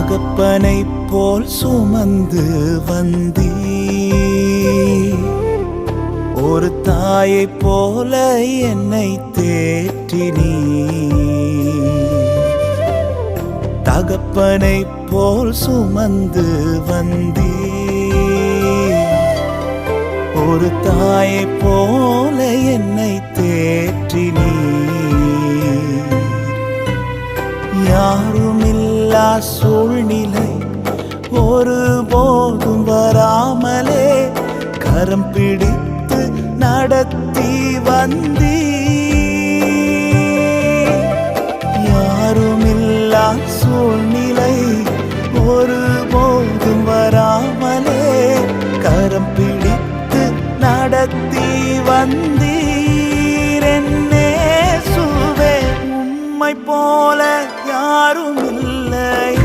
தகப்பனை போல் சுமந்து வந்தீ, ஒரு தாயை போல என்னை தேற்றினீ. தகப்பனை போல் சுமந்து வந்தீ, ஒரு தாயை போல என்னை தேற்றினீ. யாருமில்லா சூழ்நிலை ஒருபோதும் வராமலே கரம் பிடித்து நடத்தி வந்தீ.